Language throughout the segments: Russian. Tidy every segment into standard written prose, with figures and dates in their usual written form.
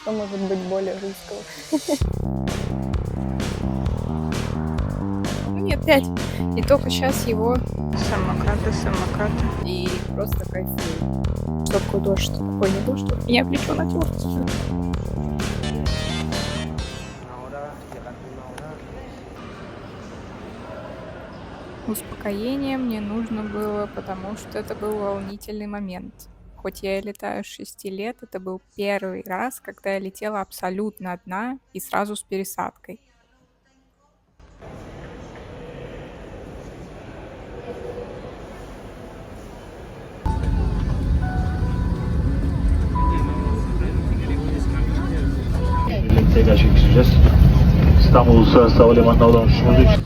Что может быть более русского? Ну нет, 5. И только сейчас его Самокаты. и просто кайфую. Что такое дождь, что такое не дождь, что меня плечо натерто. Успокоение мне нужно было, потому что это был волнительный момент. Хоть я и летаю с 6 лет, это был первый раз, когда я летела абсолютно одна и сразу с пересадкой. Tekrar çekişeceğiz. İstanbul Uluslararası Havalimanı'na olan uçuşumuz 3.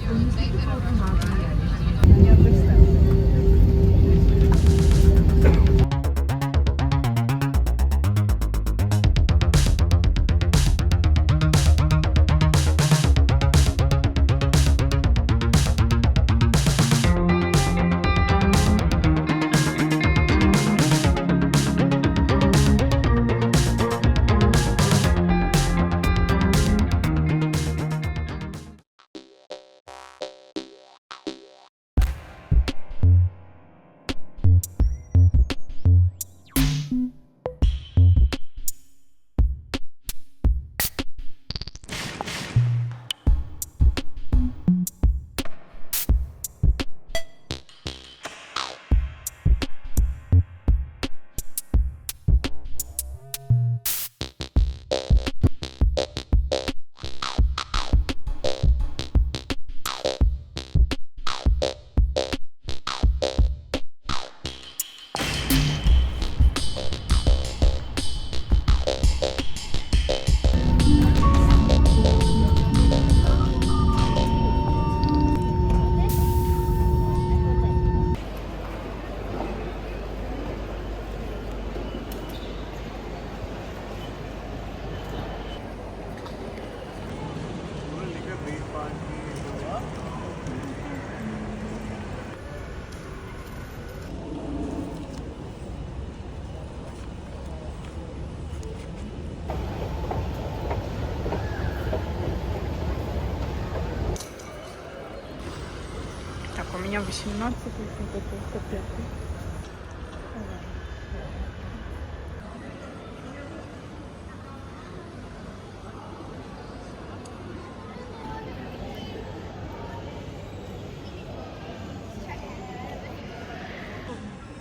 Так, у меня 18, это 105.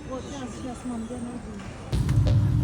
Вот сейчас, мам, я найду.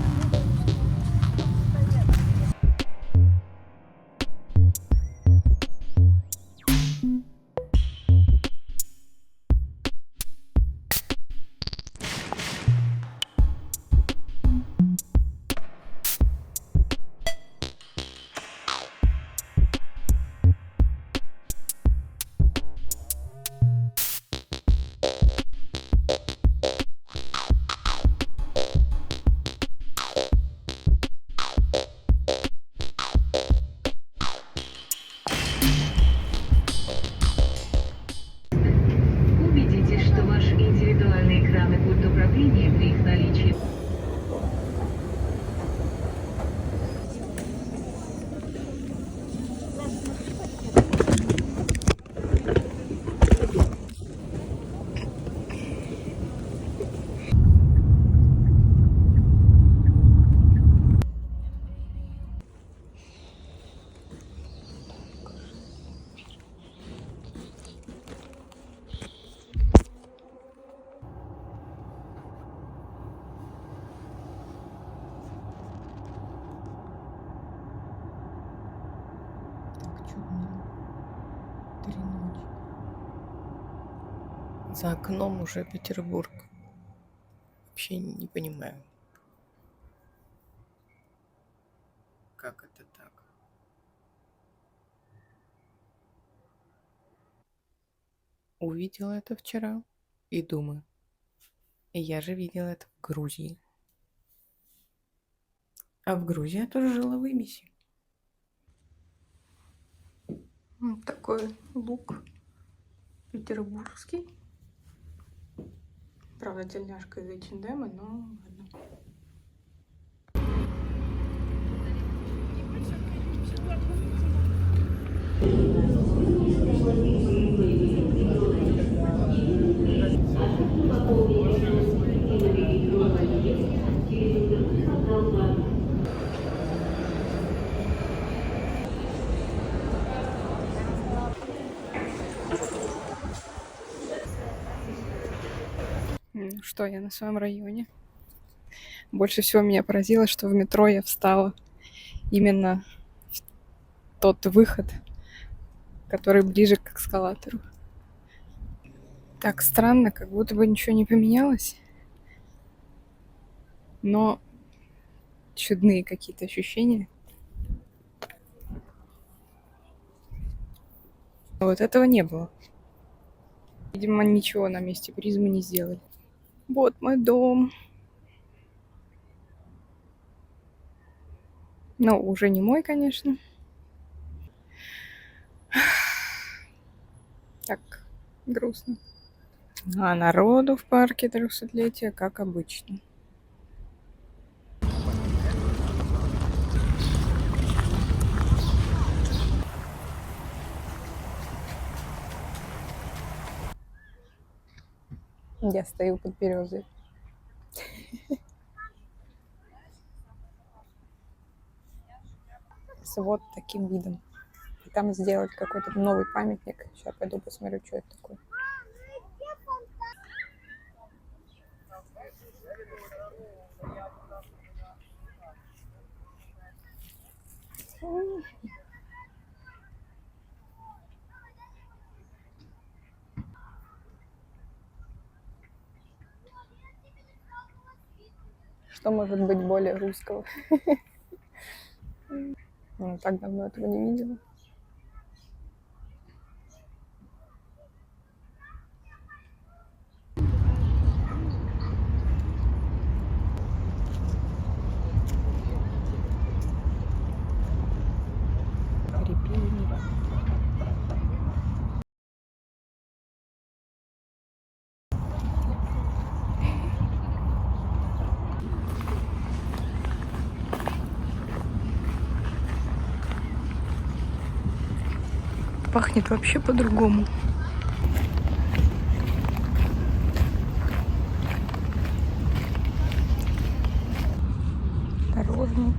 Убедитесь, что ваши индивидуальные экраны пульт управления при их наличии Так, что у меня? 3 ночи. За окном уже Петербург. Вообще не понимаю. Как это так? Увидела это вчера и думаю, я же видела это в Грузии. А в Грузии я тоже жила в Ибисе. Вот такой лук петербургский. Правда, тельняшка из H&M, но ладно. что я на своем районе. Больше всего меня поразило, что в метро я встала именно в тот выход, который ближе к эскалатору. Так странно, как будто бы ничего не поменялось. Но чудные какие-то ощущения. Вот этого не было. Видимо, ничего на месте призмы не сделали. Вот мой дом. Ну, уже не мой, конечно. Так, грустно. А народу в парке 300-летия, как обычно. Я стою под березой. С вот таким видом. И там сделать какой-то новый памятник. Сейчас пойду посмотрю, что это такое. Что может быть более русского? Ну, так давно этого не видела. Репейник. Пахнет вообще по-другому. Дорожник.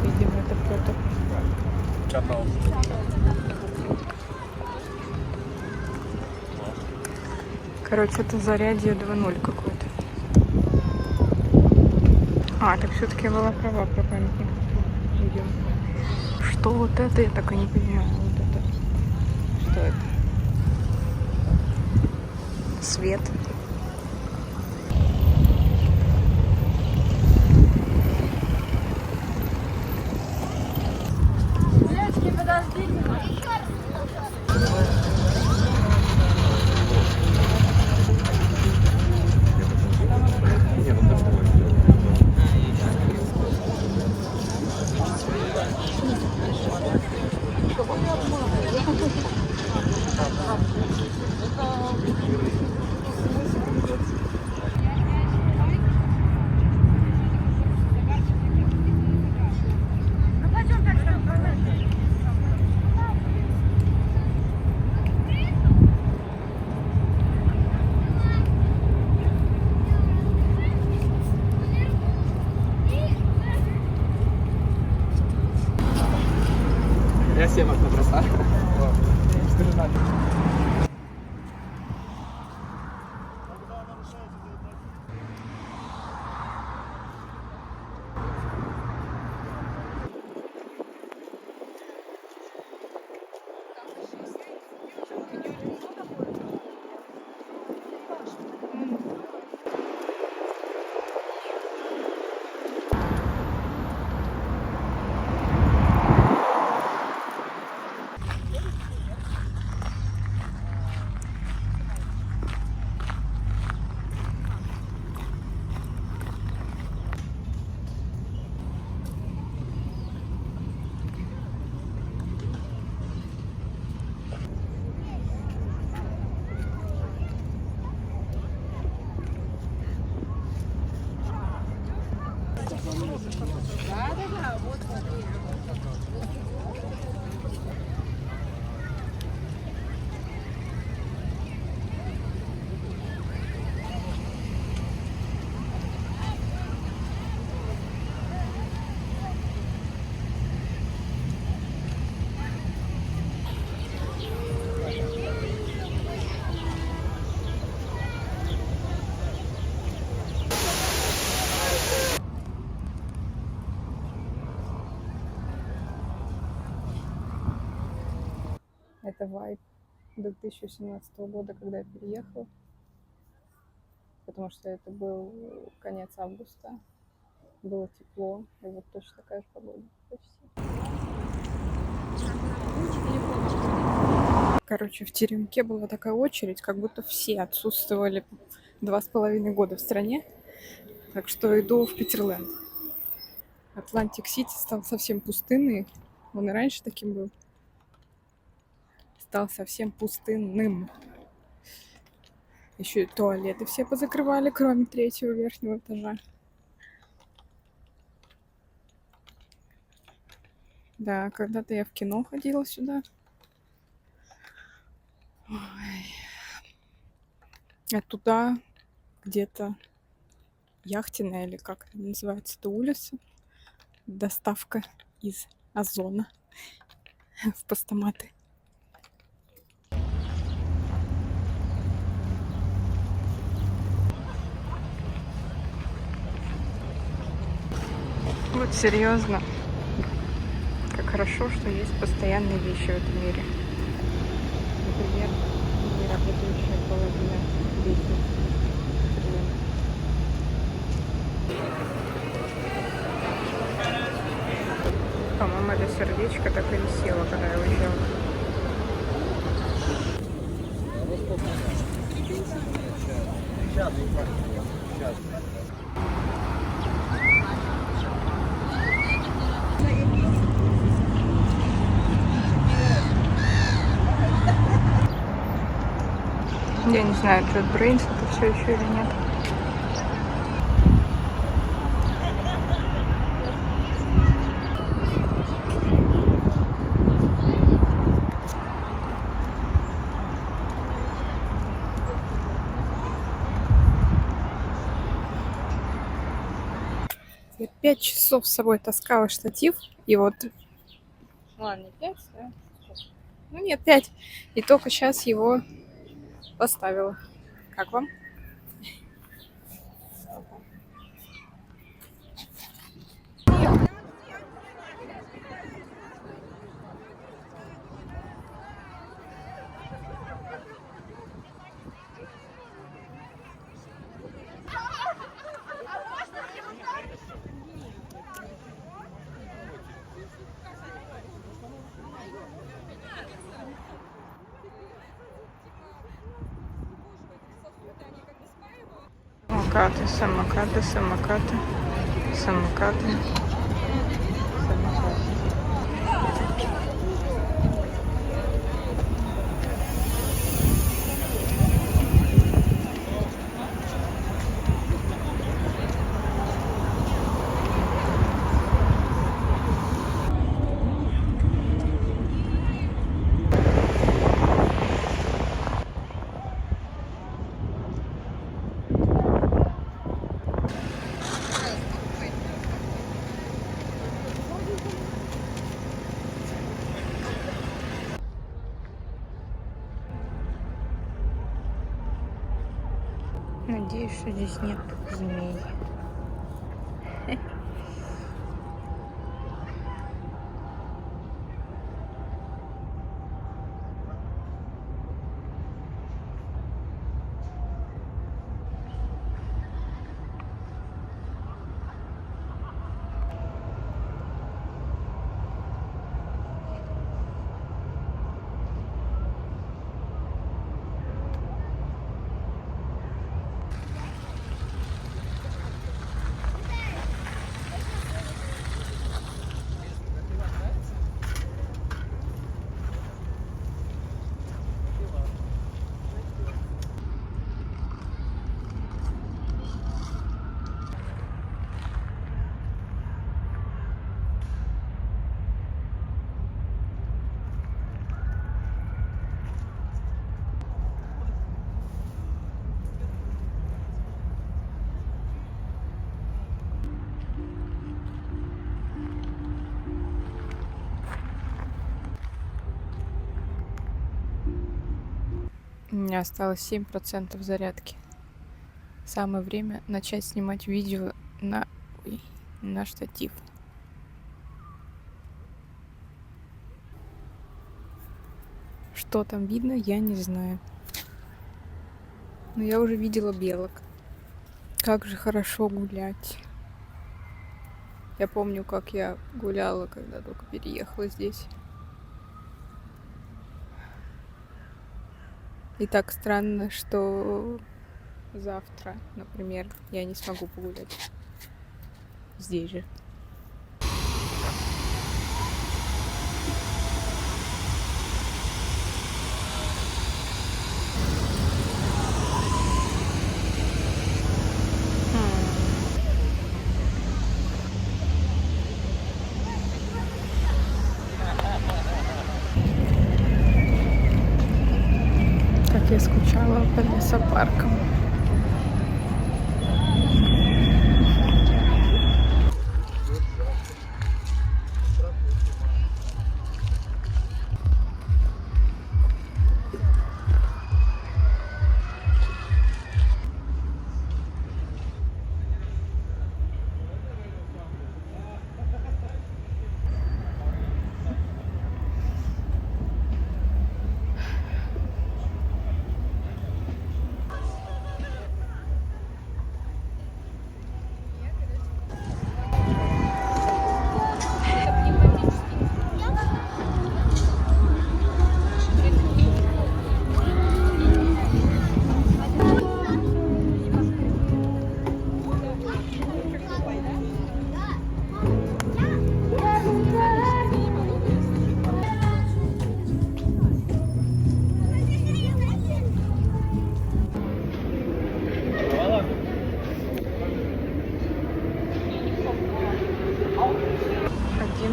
Видимо, это кто-то. Короче, это зарядье 2.0 какой-то. А, так все-таки была права про памятник. Идем. Что вот это? Я так и не понимаю. Вот это. Что это? Свет. Я семок набросал. это вайб 2017 года, когда я переехала. Потому что это был конец августа. Было тепло. И вот точно такая же погода. Почти. Короче, в теремке была такая очередь, как будто все отсутствовали 2,5 года в стране. Так что иду в Питерленд. Атлантик-Сити стал совсем пустынный. Он и раньше таким был. Стал совсем пустынным. Еще и туалеты все позакрывали, кроме 3-го верхнего этажа. Да, когда-то я в кино ходила сюда. Ой. А туда где-то Яхтенная, или как это называется, эта улица. Доставка из Озона в Постаматы. Вот серьезно. Как хорошо, что есть постоянные вещи в этом мире. Например, неработающая половина лестницы. По-моему, это сердечко так и висело, когда я уезжала. Я не знаю, JetBrains это все еще или нет. Я 5 часов с собой таскала штатив, и вот... Ладно, не 5, да? Ну нет, 5. И только сейчас его поставила. Как вам? Самокаты, самокаты, самокаты, самокаты. Надеюсь, что здесь нет змей. У меня осталось 7% зарядки. Самое время начать снимать видео на штатив. что там видно, я не знаю. Но я уже видела белок. Как же хорошо гулять. Я помню, как я гуляла, когда только переехала здесь. И так странно, что завтра, например, я не смогу погулять здесь же. Как я скучала по лесопаркам.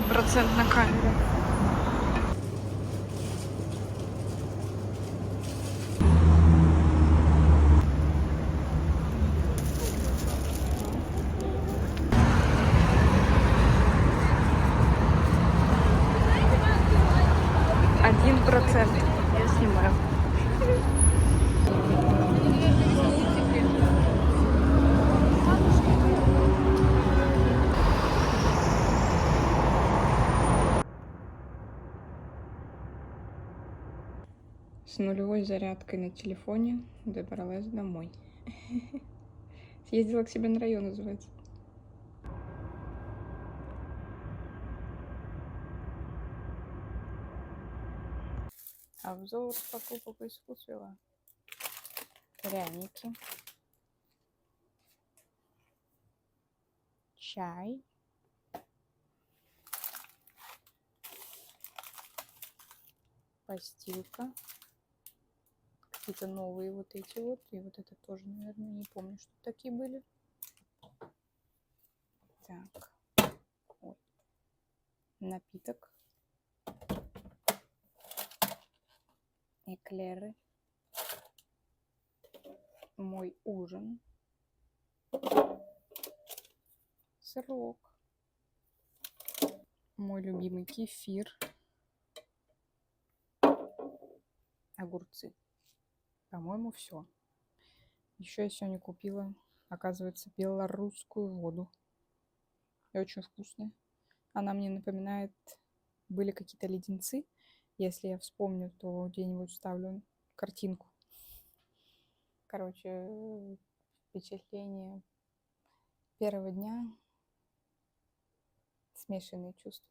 Процент на камере. Один процент. Я снимаю. С нулевой зарядкой на телефоне добралась домой. Съездила к себе на район, называется. Обзор покупок из Вкусвилла. Пряники. Чай. Постилка. Какие-то новые вот эти вот. И вот это тоже, наверное, не помню, что такие были. Так. Ой. Напиток. Эклеры. Мой ужин. Сырок. Мой любимый кефир. Огурцы. По-моему, все. Еще я сегодня купила, оказывается, белорусскую воду. И очень вкусная. Она мне напоминает, были какие-то леденцы. Если я вспомню, то где-нибудь вставлю картинку. Короче, впечатление первого дня. Смешанные чувства.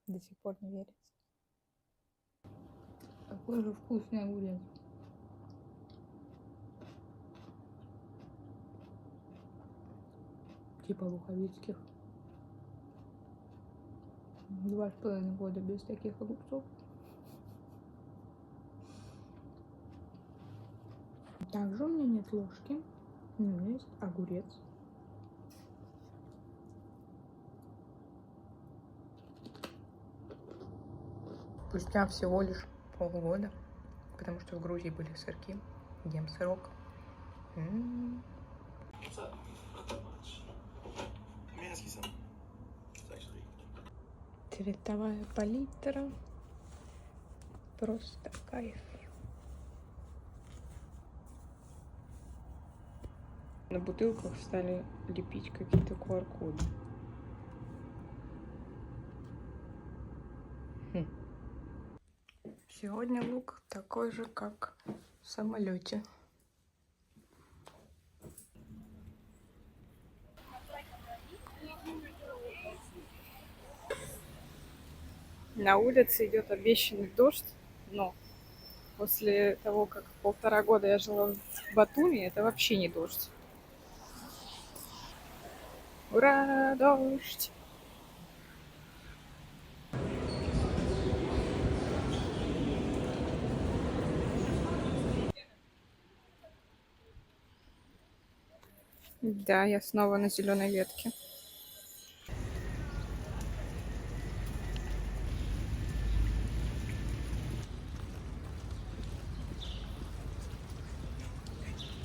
До сих пор не верится. Какой же вкусный огурец. Типа луховицких. 2,5 года без таких огурцов. Также у меня нет ложки. У меня есть огурец. Спустя всего лишь полгода, потому что в Грузии были сырки, ем сырок. Цветовая палитра. Просто кайф. На бутылках стали лепить какие-то QR-коды. Сегодня лук такой же, как в самолете. На улице идет обещанный дождь, но после того, как 1,5 года я жила в Батуми, это вообще не дождь. Ура, дождь! Да, я снова на зеленой ветке.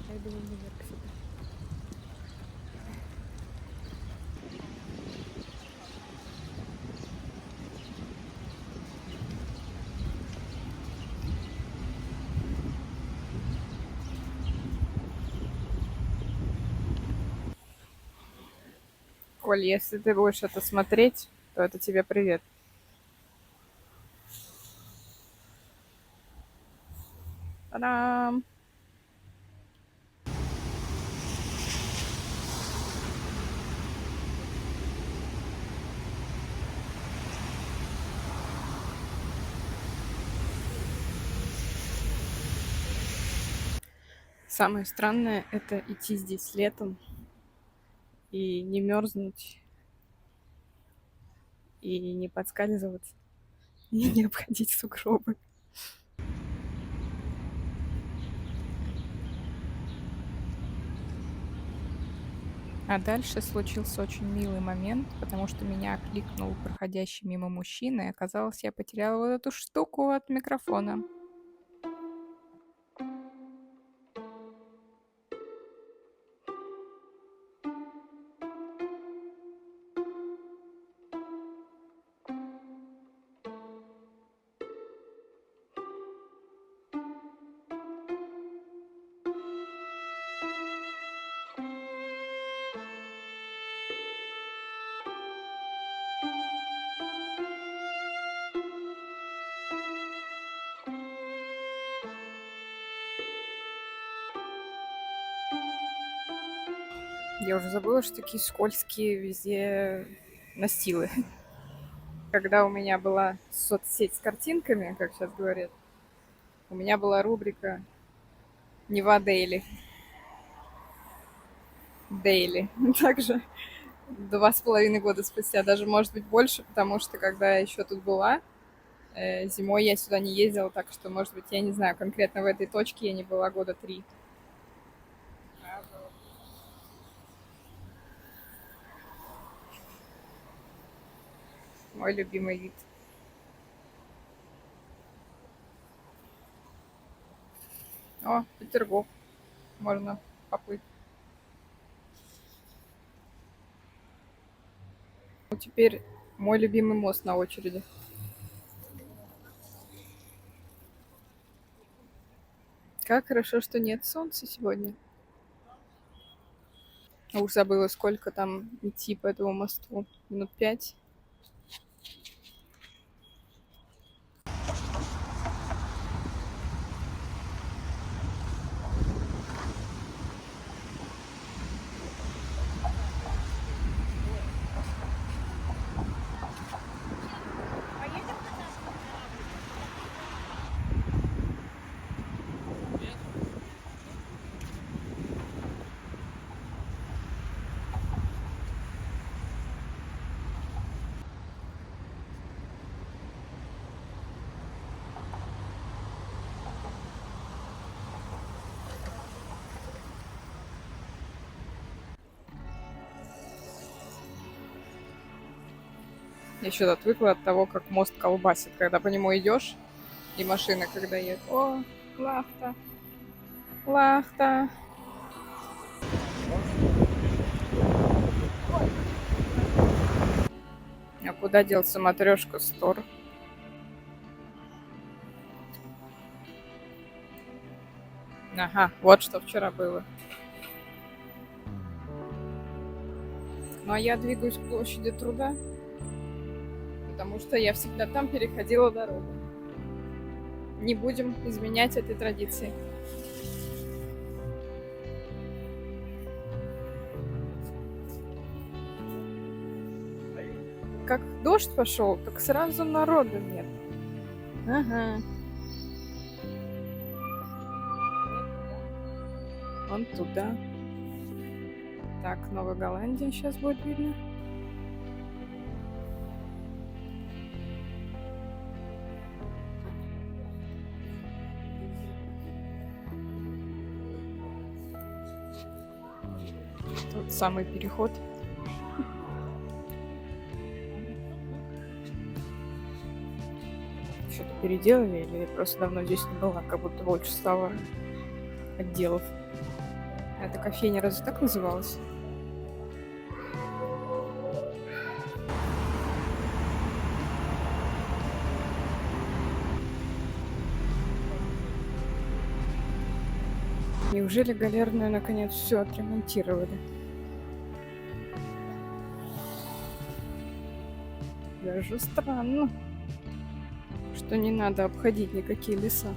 Я иду в универ к себе. Коль, если ты будешь это смотреть, то это тебе привет. Та-дам! Самое странное — это идти здесь летом и не мерзнуть, и не подскальзываться, и не обходить сугробы. А дальше случился очень милый момент, потому что меня окликнул проходящий мимо мужчина, и оказалось, я потеряла вот эту штуку от микрофона. Я уже забыла, что такие скользкие везде настилы. Когда у меня была соцсеть с картинками, как сейчас говорят, у меня была рубрика Нева Дейли. Дейли. Также 2,5 года спустя, даже может быть больше, потому что когда я еще тут была, зимой я сюда не ездила, так что, может быть, я не знаю, конкретно в этой точке я не была года 3. Мой любимый вид. О, Петергоф. Можно поплыть. Ну, теперь мой любимый мост на очереди. Как хорошо, что нет солнца сегодня. Уж забыла, сколько там идти по этому мосту. Минут 5. Я еще отвыкла от того, как мост колбасит, когда по нему идешь, и машина, когда едет. О, лахта, лахта. А куда делся матрешка Стор? Ага, вот что вчера было. Ну а я двигаюсь к площади Труда, потому что я всегда там переходила дорогу. не будем изменять этой традиции. Как дождь пошел, так сразу народу нет. Ага. Вон туда. Так, Новая Голландия сейчас будет видно. Тот самый переход. Что-то переделали или я просто давно здесь не была, как будто больше стало отделов. Эта кофейня разве так называлась? Неужели галерную наконец все отремонтировали? Даже странно, что не надо обходить никакие леса.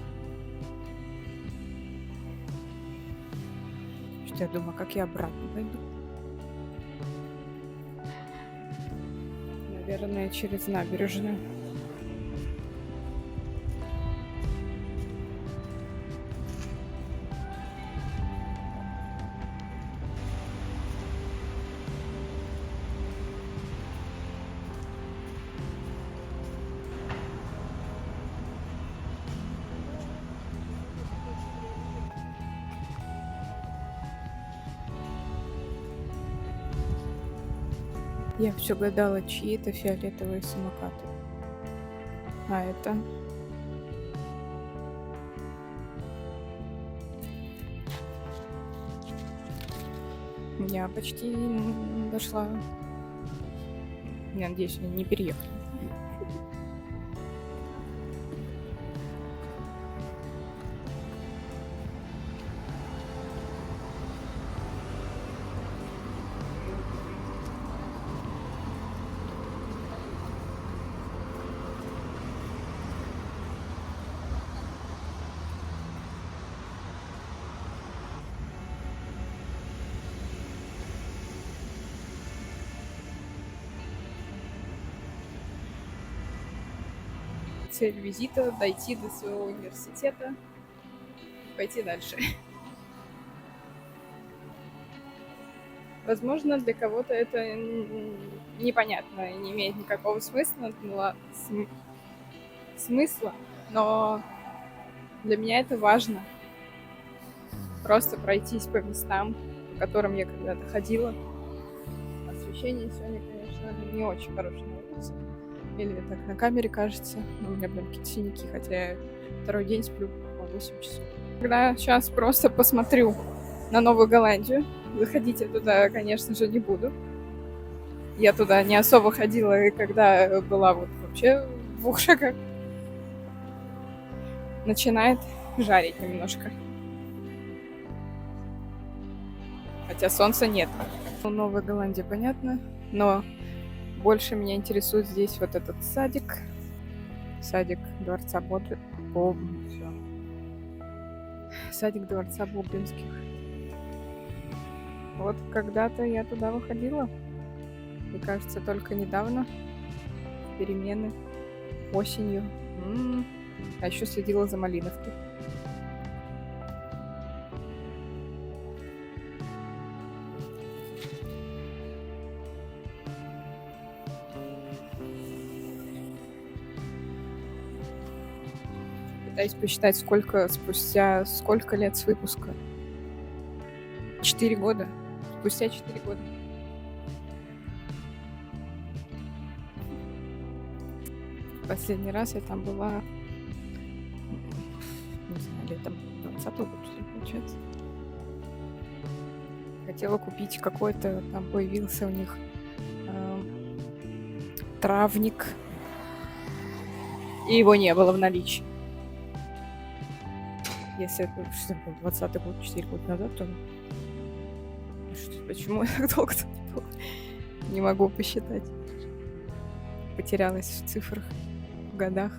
Что я думаю, как я обратно пойду? Наверное, через набережную. Я все гадала, чьи это фиолетовые самокаты. А это... Я почти дошла. Я надеюсь, они не переехали. Цель визита — дойти до своего университета и пойти дальше. Возможно, для кого-то это непонятно и не имеет никакого смысла, но для меня это важно. Просто пройтись по местам, по которым я когда-то ходила. Освещение сегодня, конечно, не очень хорошее на улице. Или так на камере кажется. У меня прям какие-то синяки, хотя я второй день сплю по 8 часов. Когда сейчас просто посмотрю на Новую Голландию, заходить я туда, конечно же, не буду. Я туда не особо ходила, и когда была вот вообще в 2 шагах. Начинает жарить немножко. Хотя солнца нет. Новая Голландия, понятно, но больше меня интересует здесь вот этот садик. Садик дворца Садик дворца Боблинских. Вот когда-то я туда выходила. И кажется, только недавно. Перемены. Осенью. А еще следила за Малиновкой. Пытаюсь посчитать, сколько лет с выпуска. 4 года. Спустя 4 года. Последний раз я там была, не знаю, летом 20-го года, получается. Хотела купить какой-то, там появился у них травник. И его не было в наличии. Если это 20-й год, 4 года назад, то почему я так долго тут не была? Не могу посчитать. Потерялась в цифрах, в годах.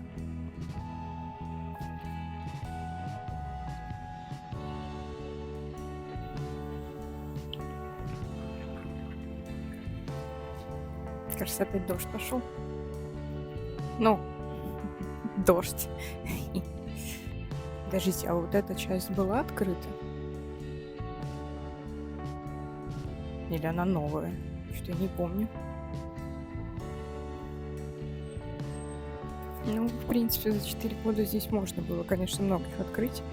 кажется, опять дождь пошел. Ну, дождь. Подождите, а вот эта часть была открыта? Или она новая? Что-то я не помню. Ну, в принципе, за 4 года здесь можно было, конечно, много их открыть,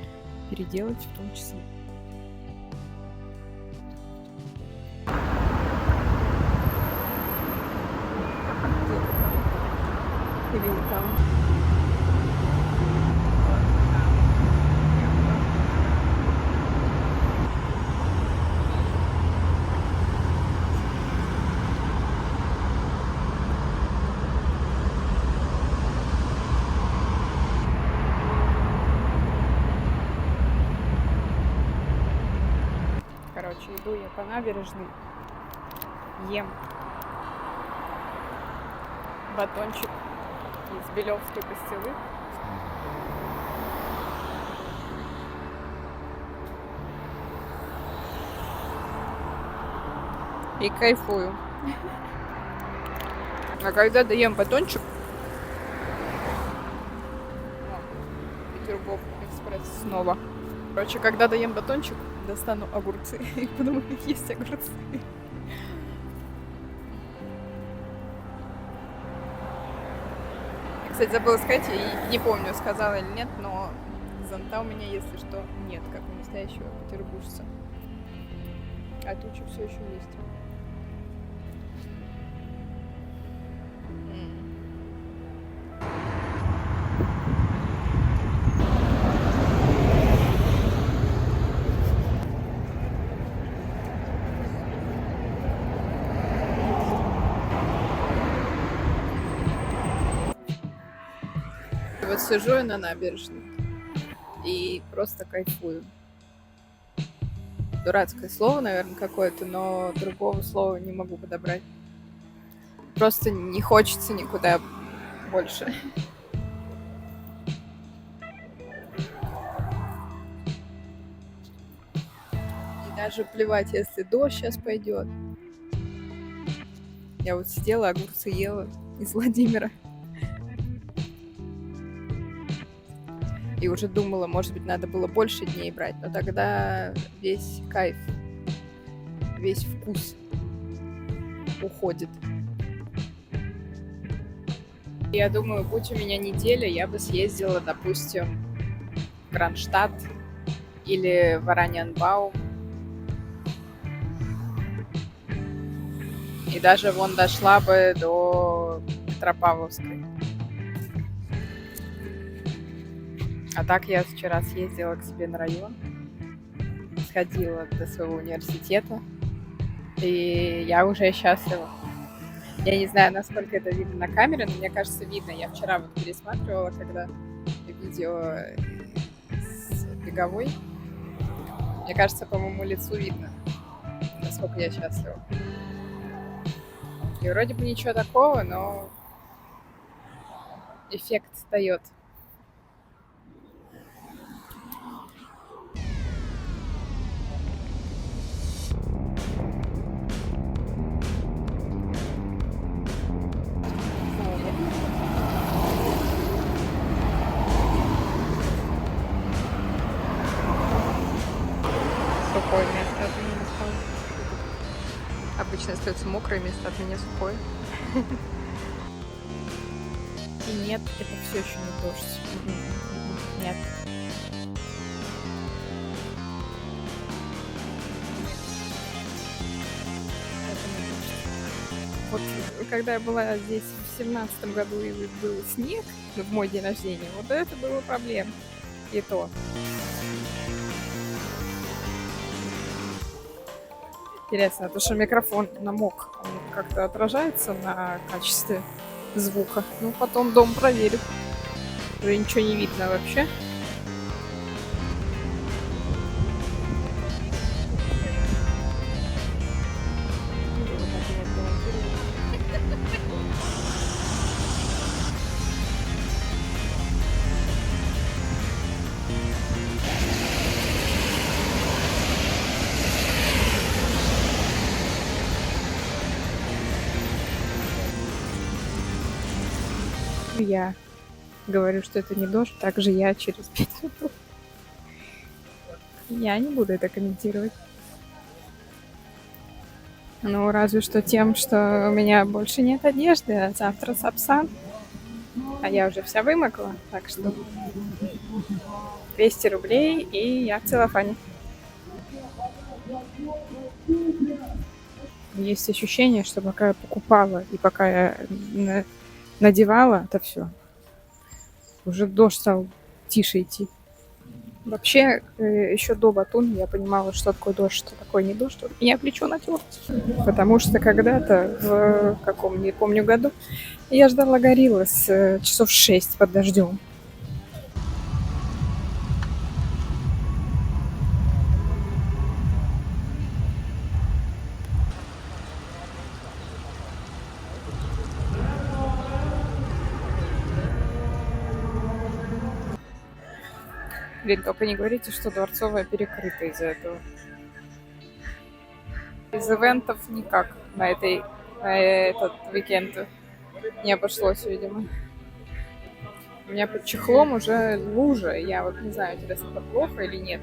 переделать в том числе. Или там. Короче, иду я по набережной, ем батончик из Белевской пастилы. И кайфую. А когда доем батончик, Петергоф экспресс снова. Короче, когда доем батончик, достану огурцы и подумаю, есть огурцы. Кстати, забыла сказать, и не помню, сказала или нет, но зонта у меня, если что, нет, как у настоящего петербуржца. А тучи все еще есть. Вот сижу я на набережной и просто кайфую. Дурацкое слово, наверное, какое-то, но другого слова не могу подобрать. Просто не хочется никуда больше. И даже плевать, если дождь сейчас пойдет. Я вот сидела, огурцы ела из Владимира. И уже думала, может быть, надо было больше дней брать, но тогда весь кайф, весь вкус уходит. Я думаю, будь у меня неделя, я бы съездила, допустим, в Кронштадт или в Ораниенбаум. И даже вон дошла бы до Петропавловской. А так я вчера съездила к себе на район, сходила до своего университета, и я уже счастлива. Я не знаю, насколько это видно на камере, но мне кажется, видно. Я вчера вот пересматривала, когда видео с беговой. Мне кажется, по моему лицу видно, насколько я счастлива. И вроде бы ничего такого, но эффект дает. Сухое место от меня осталось. Обычно остается мокрое место, от меня сухое. И нет, это все еще не дождь. Нет. Это не дождь. Вот когда я была здесь в 17-м году и был снег, в мой день рождения, вот это было проблем. И то. Интересно, то, что микрофон намок, он как-то отражается на качестве звука. Ну, потом дом проверю. Уже ничего не видно вообще. я говорю, что это не дождь, так же я через 5 минут. Я не буду это комментировать. Ну, разве что тем, что у меня больше нет одежды, а завтра Сапсан. А я уже вся вымокла, так что 200 рублей, и я в целлофане. Есть ощущение, что пока я покупала и пока я надевала, это все. Уже дождь стал тише идти. Вообще, еще до Батуми я понимала, что такое дождь, что такое не дождь. Вот меня плечо натерлось. Потому что когда-то, в каком, не помню году, я ждала гориллы с часов 6 под дождем. Блин, только не говорите, что Дворцовая перекрыта из-за этого. Из ивентов никак на этот уикенд не обошлось, видимо. У меня под чехлом уже лужа. Я вот не знаю, интересно, это плохо или нет.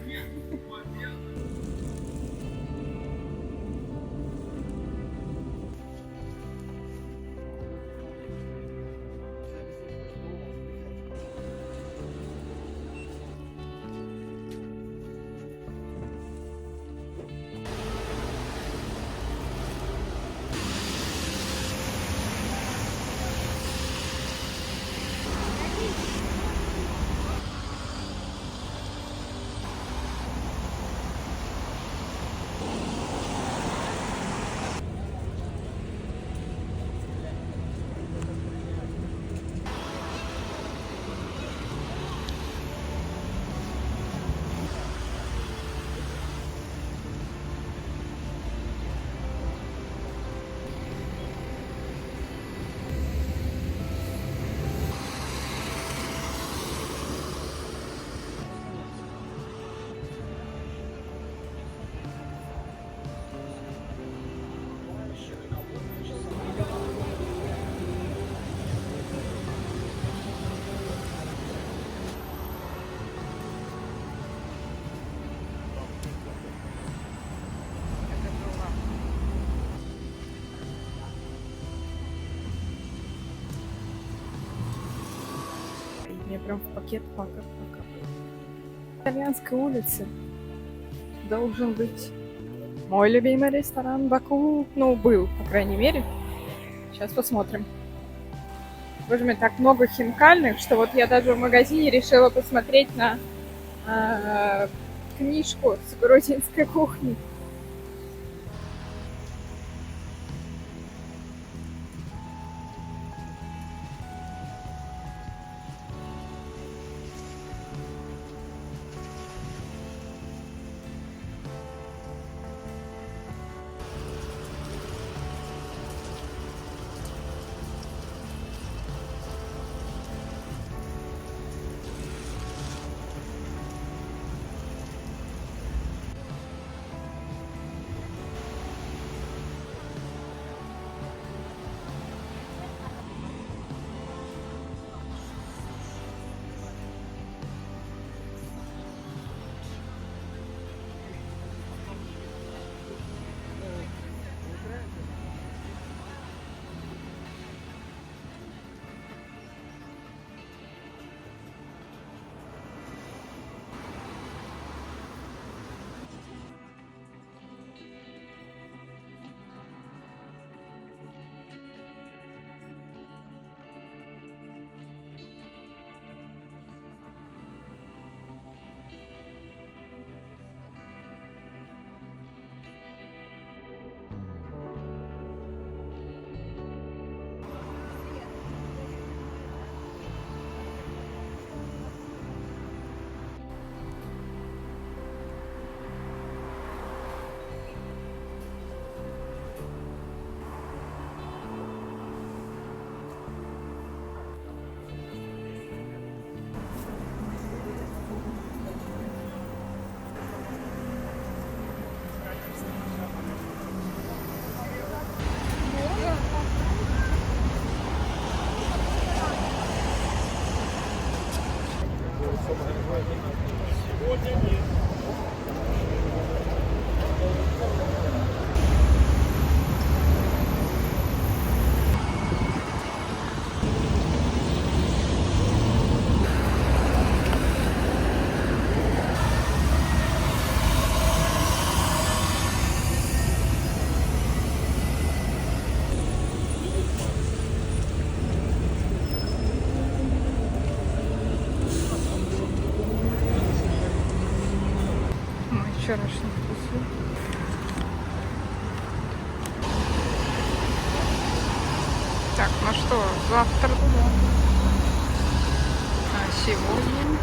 Мне прям в пакет пока. Итальянской улице должен быть мой любимый ресторан Баку. Ну, был, по крайней мере. Сейчас посмотрим. Боже мой, так много хинкальных, что вот я даже в магазине решила посмотреть на книжку с грузинской кухней. Мой вчерашний вкус. Так, ну что, завтра туда. А сегодня...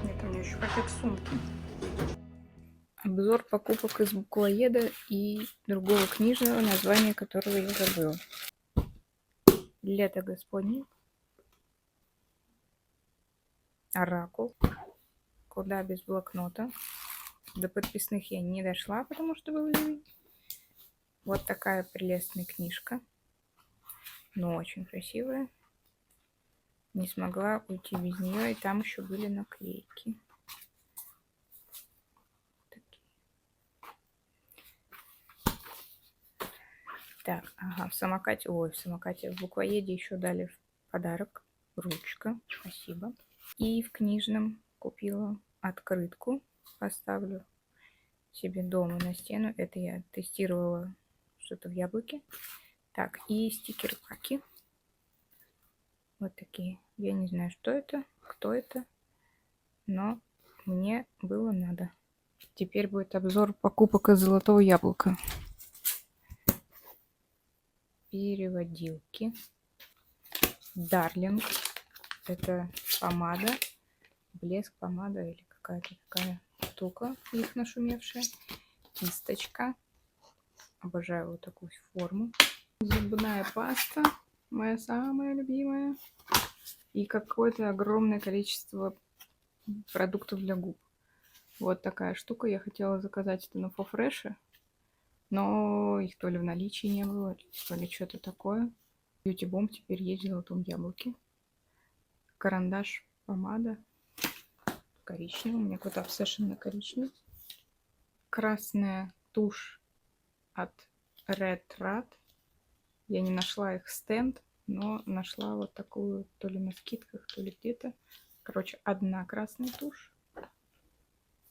Нет, у меня еще пакет сумки. Обзор покупок из буквоеда и другого книжного, название которого я забыла. Лето Господне. Оракул. Куда без блокнота. До подписных я не дошла, потому что был ливень. Вот такая прелестная книжка. Но очень красивая. Не смогла уйти без нее, и там еще были наклейки. Такие. Так, ага, в самокате, в буквоеде еще дали в подарок ручка, спасибо. И в книжном купила открытку, поставлю себе дома на стену. Это я тестировала что-то в Яблоке. Так, и стикер-паки. Вот такие. Я не знаю, что это, кто это, но мне было надо. Теперь будет обзор покупок из Золотого Яблока. Переводилки. Дарлинг. Это помада. Блеск, помада или какая-то такая штука, их нашумевшая. Кисточка. Обожаю вот такую форму. Зубная паста. Моя самая любимая. И какое-то огромное количество продуктов для губ. Вот такая штука. Я хотела заказать это на Фофреше, но их то ли в наличии не было, то ли что-то такое. Beauty Bomb теперь есть в Золотом Яблоке. Карандаш, помада. Коричневый. У меня какой-то obsession на коричневый. Красная тушь от Red Rat. Я не нашла их стенд, но нашла вот такую, то ли на скидках, то ли где-то. Короче, одна красная тушь.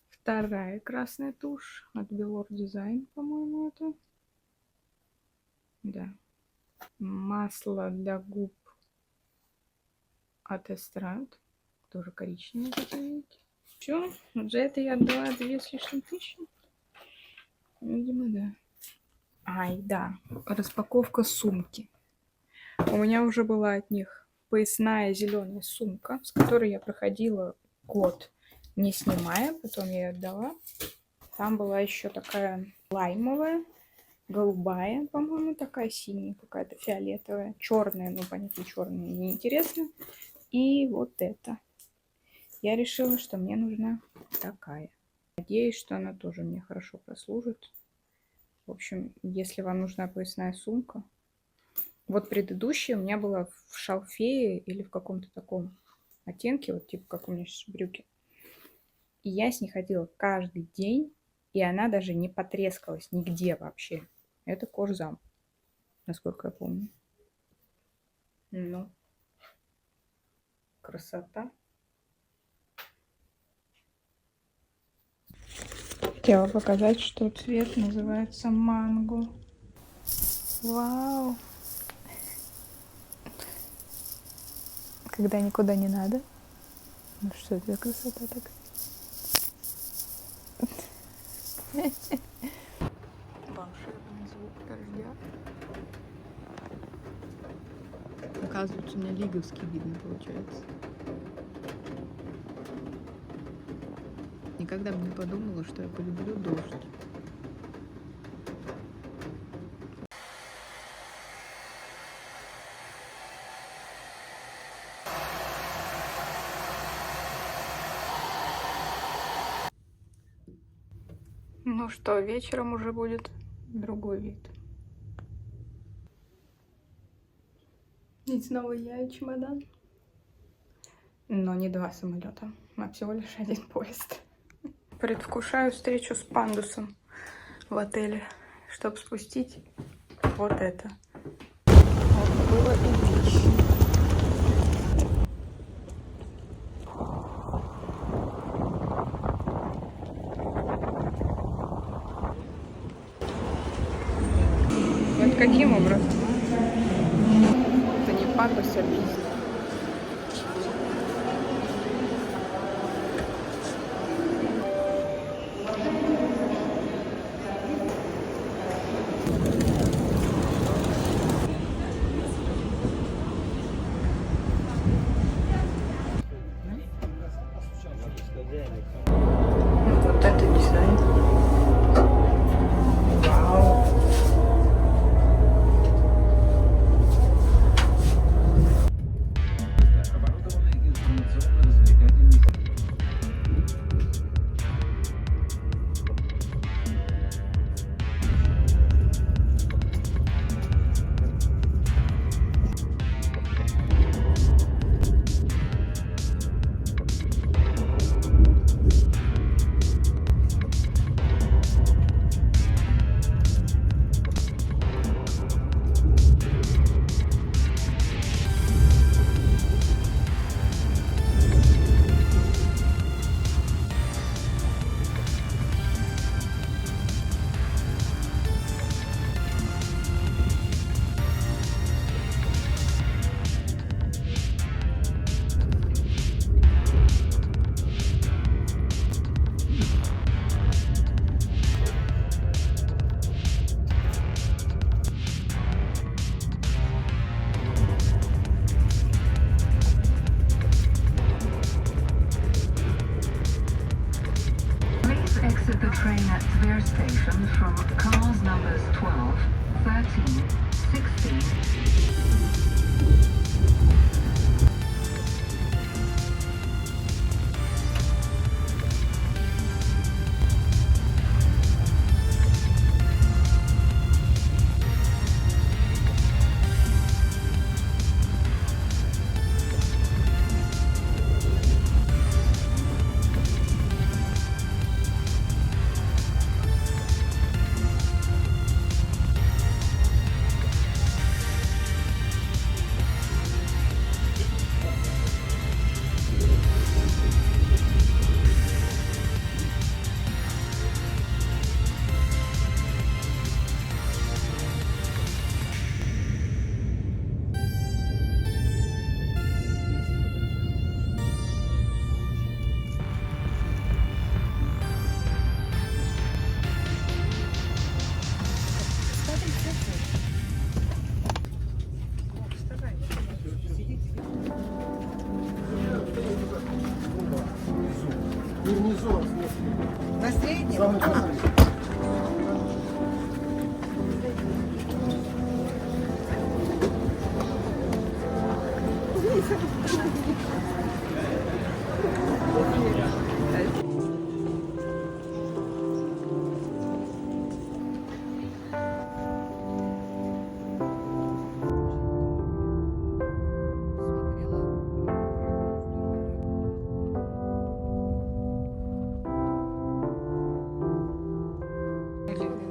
Вторая красная тушь от Belor Design, по-моему, это. Да. Масло для губ от Эстрад. Тоже коричневый, видите. Все, вот за это я отдала 2 с лишним тысячи. Видимо, да. Ай, да, распаковка сумки. У меня уже была от них поясная зеленая сумка, с которой я проходила год, не снимая. Потом я ее отдала. Там была еще такая лаймовая, голубая, по-моему, такая синяя, какая-то фиолетовая, черная, ну, понятно, черная, неинтересно. И вот это. Я решила, что мне нужна такая. Надеюсь, что она тоже мне хорошо прослужит. В общем, если вам нужна поясная сумка. Вот предыдущая у меня была в шалфее или в каком-то таком оттенке, вот типа как у меня сейчас брюки. И я с ней ходила каждый день, и она даже не потрескалась нигде вообще. Это кожзам, насколько я помню. Ну, красота. Хотела показать, что цвет называется манго. Вау! Когда никуда не надо. Ну что это за красота так? Волшебный звук дождя. Оказывается, у меня лиговский видно получается. никогда бы не подумала, что я полюблю дождь. Ну что, вечером уже будет другой вид. И снова я и чемодан. Но не 2 самолета, а всего лишь 1 поезд. Предвкушаю встречу с пандусом в отеле, чтобы спустить вот это. Вот было эпично. Вот каким образом? Это не пандус, а пиздец. Вот это дизайн. Вау. Please exit the train at Tver station from cars numbers 12, 13, 16.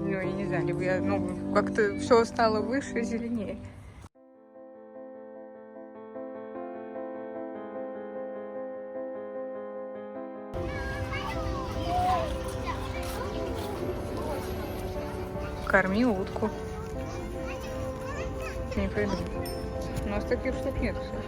Ну, я не знаю, либо я, как-то все стало выше, зеленее. Корми утку. Не пойду. У нас таких штук нет, кстати.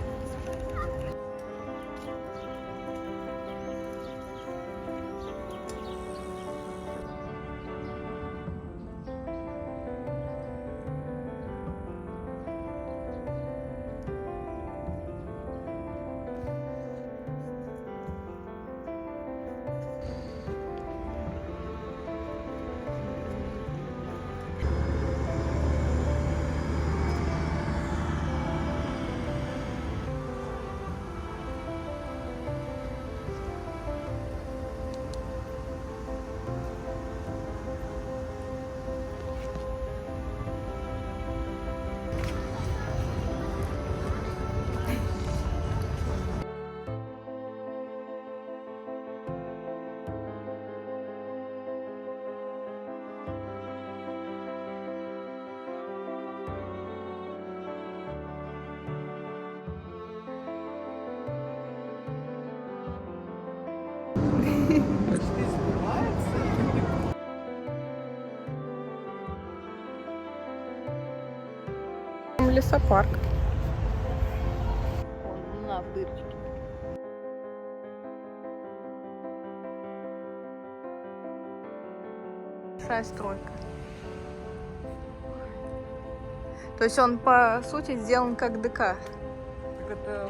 лесопарк. Он на дырочке. Большая стройка. То есть он, по сути, сделан как ДК. Как это